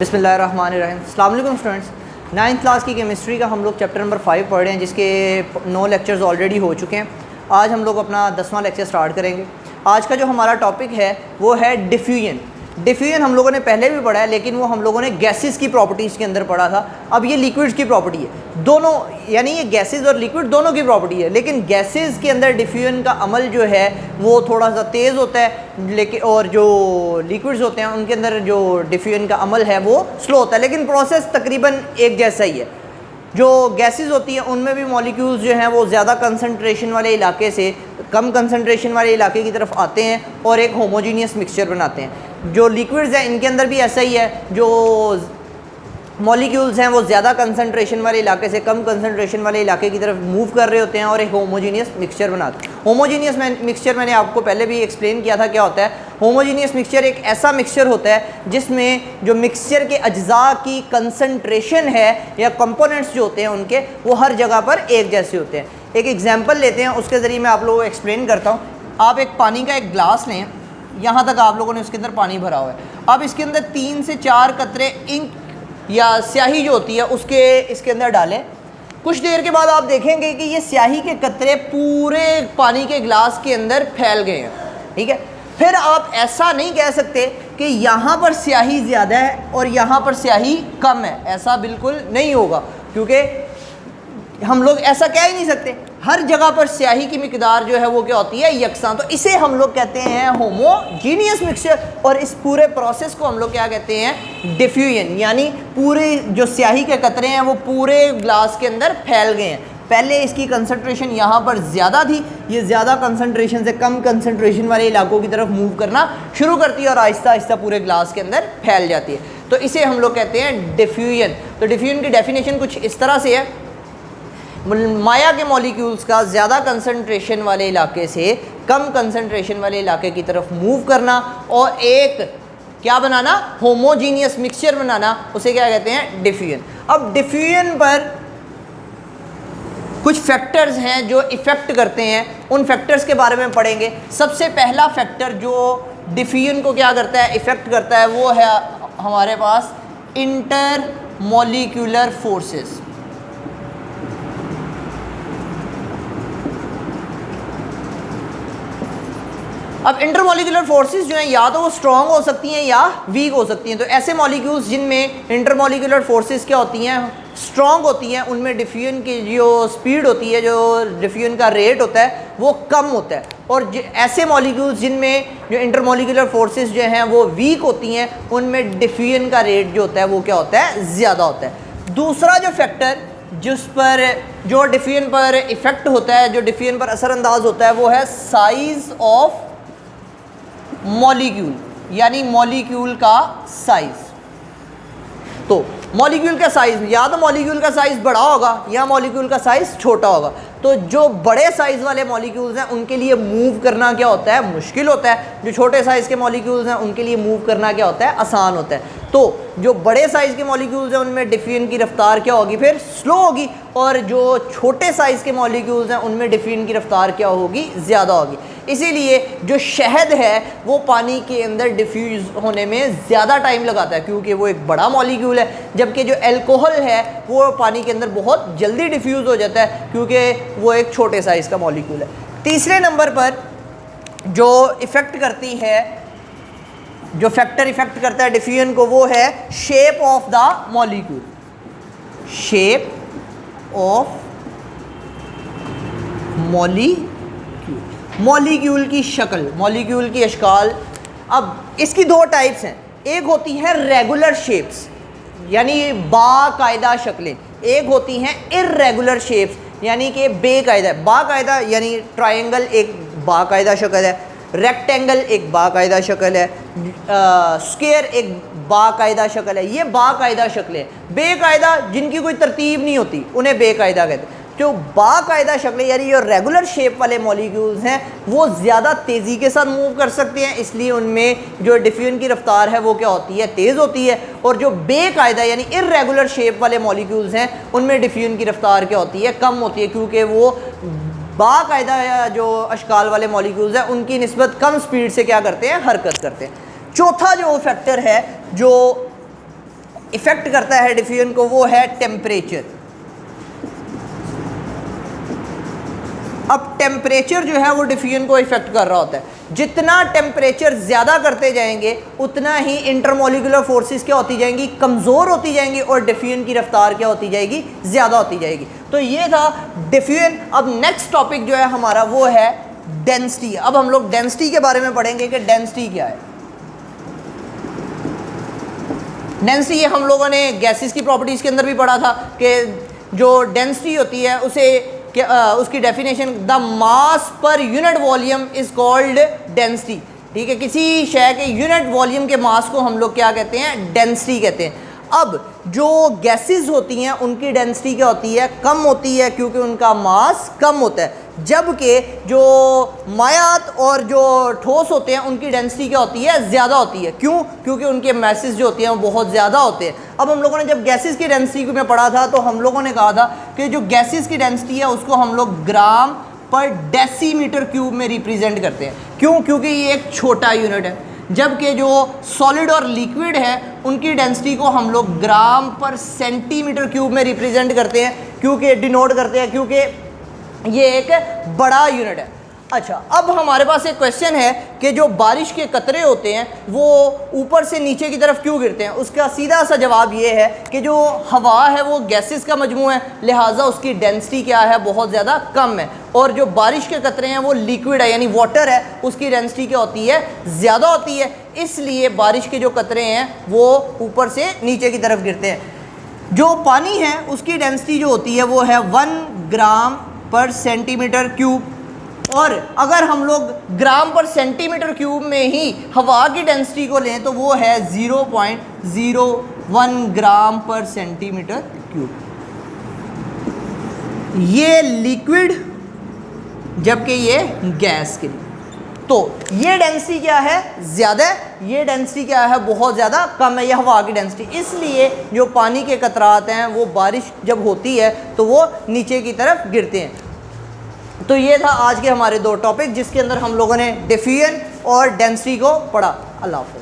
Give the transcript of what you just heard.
बिस्मिल्लाहिर्रहमानिर्रहीम। अस्सलाम वालेकुम स्टूडेंट्स, 9th क्लास की केमिस्ट्री का हम लोग चैप्टर नंबर 5 पढ़ रहे हैं, जिसके 9 लेक्चर्स ऑलरेडी हो चुके हैं। आज हम लोग अपना 10वां लेक्चर स्टार्ट करेंगे। आज का जो हमारा टॉपिक है वो है डिफ्यूजन। डिफ्यूजन हम लोगों ने पहले भी पढ़ा है, लेकिन वो हम लोगों ने गैसेस की प्रॉपर्टीज़ के अंदर पढ़ा था। अब ये लिक्विड्स की प्रॉपर्टी है, दोनों, यानी ये गैसेस और लिक्विड दोनों की प्रॉपर्टी है। लेकिन गैसेस के अंदर डिफ्यूजन का अमल जो है वो थोड़ा सा तेज़ होता है, लेकिन और जो लिक्विड्स होते हैं उनके अंदर जो डिफ्यूजन का अमल है वो स्लो होता है, लेकिन प्रोसेस तकरीबन एक जैसा ही है। जो गैसेस होती हैं उनमें भी मॉलिक्यूल्स जो हैं वो ज़्यादा कंसंट्रेशन वाले इलाके से कम कंसंट्रेशन वाले इलाके की तरफ आते हैं और एक होमोजीनियस मिक्सचर बनाते हैं। जो लिक्विड्स हैं इनके अंदर भी ऐसा ही है, जो मॉलिक्यूल्स हैं वो ज़्यादा कंसंट्रेशन वाले इलाके से कम कंसंट्रेशन वाले इलाके की तरफ मूव कर रहे होते हैं और एक होमोजीनियस मिक्सचर बनाते हैं। होमोजीनियस मिक्सचर मैंने आपको पहले भी एक्सप्लेन किया था क्या होता है। होमोजीनियस मिक्सचर एक ऐसा मिक्सचर होता है जिसमें जो मिक्सचर के अज्जा की कंसंट्रेशन है या कंपोनेंट्स जो होते हैं उनके वो हर जगह पर एक जैसे होते हैं। एक एग्जाम्पल लेते हैं, उसके ज़रिए मैं आप लोगों को एक्सप्लेन करता हूँ। आप एक पानी का एक गिलास लें, यहाँ तक आप लोगों ने उसके अंदर पानी भरा हुआ है। अब इसके अंदर 3 से 4 कतरे इंक या स्याही जो होती है उसके इसके अंदर डालें। कुछ देर के बाद आप देखेंगे कि ये स्याही के कतरे पूरे पानी के गिलास के अंदर फैल गए हैं, ठीक है। फिर आप ऐसा नहीं कह सकते कि यहाँ पर स्याही ज़्यादा है और यहाँ पर स्याही कम है, ऐसा बिल्कुल नहीं होगा, क्योंकि हम लोग ऐसा कह ही नहीं सकते। हर जगह पर स्याही की मिकदार जो है वो क्या होती है, यकसां। तो इसे हम लोग कहते हैं होमोजीनियस मिक्सचर, और इस पूरे प्रोसेस को हम लोग क्या कहते हैं, डिफ्यूजन। यानी पूरे जो स्याही के कतरे हैं वो पूरे ग्लास के अंदर फैल गए हैं। पहले इसकी कंसंट्रेशन यहाँ पर ज़्यादा थी, ये ज़्यादा कंसंट्रेशन से कम कंसंट्रेशन वाले इलाकों की तरफ मूव करना शुरू करती है और आहिस्ता आहिस्ता पूरे ग्लास के अंदर फैल जाती है। तो इसे हम लोग कहते हैं डिफ्यूजन। तो डिफ्यूजन की डेफिनेशन कुछ इस तरह से है, माया के मॉलिक्यूल्स का ज़्यादा कंसंट्रेशन वाले इलाके से कम कंसंट्रेशन वाले इलाके की तरफ मूव करना और एक क्या बनाना, होमोजीनियस मिक्सचर बनाना, उसे क्या कहते हैं, डिफ्यूजन। अब डिफ्यूजन पर कुछ फैक्टर्स हैं जो इफ़ेक्ट करते हैं, उन फैक्टर्स के बारे में पढ़ेंगे। सबसे पहला फैक्टर जो डिफ्यूजन को क्या करता है, इफ़ेक्ट करता है, वो है हमारे पास इंटर मॉलिक्यूलर फोर्सेस। अब इंटरमॉलिक्यूलर फोर्सेस जो हैं या तो वो स्ट्रॉन्ग हो सकती हैं या वीक हो सकती हैं। तो ऐसे मॉलिक्यूल्स जिनमें इंटरमॉलिक्यूलर फोर्सेस क्या होती हैं, स्ट्रॉन्ग होती हैं, उनमें डिफ्यूजन की जो स्पीड होती है, जो डिफ्यूजन का रेट होता है वो कम होता है। और ऐसे मॉलिक्यूल्स जिनमें जो इंटरमॉलिक्यूलर फोर्सेस जो हैं वो वीक होती हैं, उनमें डिफ्यूजन का रेट जो होता है वो क्या होता है, ज़्यादा होता है। दूसरा जो फैक्टर जिस पर जो डिफ्यूजन पर इफ़ेक्ट होता है, जो डिफ्यूजन पर असरअंदाज होता है, वो है साइज़ ऑफ मॉलिक्यूल, यानी मॉलिक्यूल का साइज। तो मॉलिक्यूल का साइज, या तो मॉलिक्यूल का साइज बड़ा होगा या मॉलिक्यूल का साइज छोटा होगा। तो जो बड़े साइज वाले मॉलिक्यूल्स हैं उनके लिए मूव करना क्या होता है, मुश्किल होता है। जो छोटे साइज के मॉलिक्यूल्स हैं उनके लिए मूव करना क्या होता है, आसान होता है। तो जो बड़े साइज के मॉलिक्यूल्स हैं उनमें डिफ्यूजन की रफ्तार क्या होगी, फिर स्लो होगी, और जो छोटे साइज के मॉलिक्यूल्स हैं उनमें डिफ्यूजन की रफ्तार क्या होगी, ज़्यादा होगी। इसीलिए जो शहद है वो पानी के अंदर डिफ्यूज़ होने में ज़्यादा टाइम लगाता है, क्योंकि वो एक बड़ा मॉलिक्यूल है, जबकि जो अल्कोहल है वो पानी के अंदर बहुत जल्दी डिफ्यूज़ हो जाता है, क्योंकि वो एक छोटे साइज़ का मॉलिक्यूल है। तीसरे नंबर पर जो इफ़ेक्ट करती है, जो फैक्टर इफ़ेक्ट करता है डिफ्यूजन को, वो है shape of the molecule. Shape of molecule की शक्ल, मॉलिक्यूल की अशकाल। अब इसकी दो टाइप्स हैं, एक होती है रेगुलर शेप्स यानी बाकायदा शक्लें, एक होती हैं इर्रेगुलर शेप्स यानी कि बेकायदा। बाकायदा यानी ट्रायंगल एक बाकायदा शक्ल है, रेक्टेंगल एक बाकायदा शक्ल है, स्क्वायर एक बाकायदा शक्ल है। ये बाकायदा शक्लें। बेकायदा जिनकी कोई तरतीब नहीं होती उन्हें बेकायदा कहते हैं। जो बाकायदा शक्लें यानी जो रेगुलर शेप वाले मॉलिक्यूल्स हैं वो ज़्यादा तेज़ी के साथ मूव कर सकते हैं, इसलिए उनमें जो डिफ्यूजन की रफ्तार है वो क्या होती है, तेज़ होती है। और जो बेकायदा यानी इर्रेगुलर शेप वाले मॉलिक्यूल्स हैं उनमें डिफ्यूजन की रफ्तार क्या होती है, कम होती है, क्योंकि वो बाकायदा जो अशकाल वाले मॉलिक्यूल्स हैं उनकी निस्बत कम स्पीड से क्या करते हैं, हरकत करते हैं। चौथा जो फैक्टर है जो इफेक्ट करता है डिफ्यूजन को, वो है टेम्परेचर। अब टेम्परेचर जो है वो डिफ्यूजन को इफेक्ट कर रहा होता है। जितना टेम्परेचर ज़्यादा करते जाएंगे उतना ही इंटरमोलिकुलर फोर्सेस क्या होती जाएंगी, कमज़ोर होती जाएंगी, और डिफ्यूजन की रफ्तार क्या होती जाएगी, ज़्यादा होती जाएगी। तो ये था डिफ्यूजन। अब नेक्स्ट टॉपिक जो है हमारा वो है डेंसिटी। अब हम लोग डेंसिटी के बारे में पढ़ेंगे कि डेंसिटी क्या है। डेंसिटी हम लोगों ने गैसेस की प्रॉपर्टीज़ के अंदर भी पढ़ा था कि जो डेंसिटी होती है उसे उसकी definition, the mass per unit volume is called density. ठीक है, किसी शय के यूनिट वॉल्यूम के मास को हम लोग क्या कहते हैं, डेंसिटी कहते हैं। अब जो गैसेस होती हैं उनकी डेंसिटी क्या होती है, कम होती है, क्योंकि उनका मास कम होता है। जबकि जो मायात और जो ठोस होते हैं उनकी डेंसिटी क्या होती है, ज़्यादा होती है। क्यों? क्योंकि उनके मैसेज जो होते हैं वो बहुत ज़्यादा होते हैं। अब हम लोगों ने जब गैसेस की डेंसिटी में पढ़ा था तो हम लोगों ने कहा था कि जो गैसेस की डेंसिटी है उसको हम लोग ग्राम पर डेसीमीटर क्यूब में रिप्रेजेंट करते हैं। क्यों? क्योंकि ये एक छोटा यूनिट है। जबकि जो सॉलिड और लिक्विड है उनकी डेंसिटी को हम लोग ग्राम पर सेंटीमीटर क्यूब में रिप्रेजेंट करते हैं, क्योंकि डिनोट करते हैं, क्योंकि ये एक बड़ा यूनिट है। अच्छा, अब हमारे पास एक क्वेश्चन है कि जो बारिश के कतरे होते हैं वो ऊपर से नीचे की तरफ क्यों गिरते हैं। उसका सीधा सा जवाब ये है कि जो हवा है वो गैसेस का मजमू है, लिहाजा उसकी डेंसिटी क्या है, बहुत ज़्यादा कम है। और जो बारिश के कतरे हैं वो लिक्विड है, यानी वाटर है, उसकी डेंसिटी क्या होती है, ज़्यादा होती है। इसलिए बारिश के जो कतरे हैं वो ऊपर से नीचे की तरफ गिरते हैं। जो पानी है उसकी डेंसिटी जो होती है वो है 1 ग्राम पर सेंटीमीटर क्यूब। और अगर हम लोग ग्राम पर सेंटीमीटर क्यूब में ही हवा की डेंसिटी को लें तो वो है 0.01 ग्राम पर सेंटीमीटर क्यूब। ये लिक्विड, जबकि ये गैस के लिए। तो ये डेंसिटी क्या है, ज़्यादा है, ये डेंसिटी क्या है, बहुत ज़्यादा कम है, ये हवा की डेंसिटी। इसलिए जो पानी के कतरात हैं वो बारिश जब होती है तो वो नीचे की तरफ गिरते हैं। तो ये था आज के हमारे 2 टॉपिक जिसके अंदर हम लोगों ने डिफ्यूजन और डेंसिटी को पढ़ा। अल्लाह हाफ़िज़।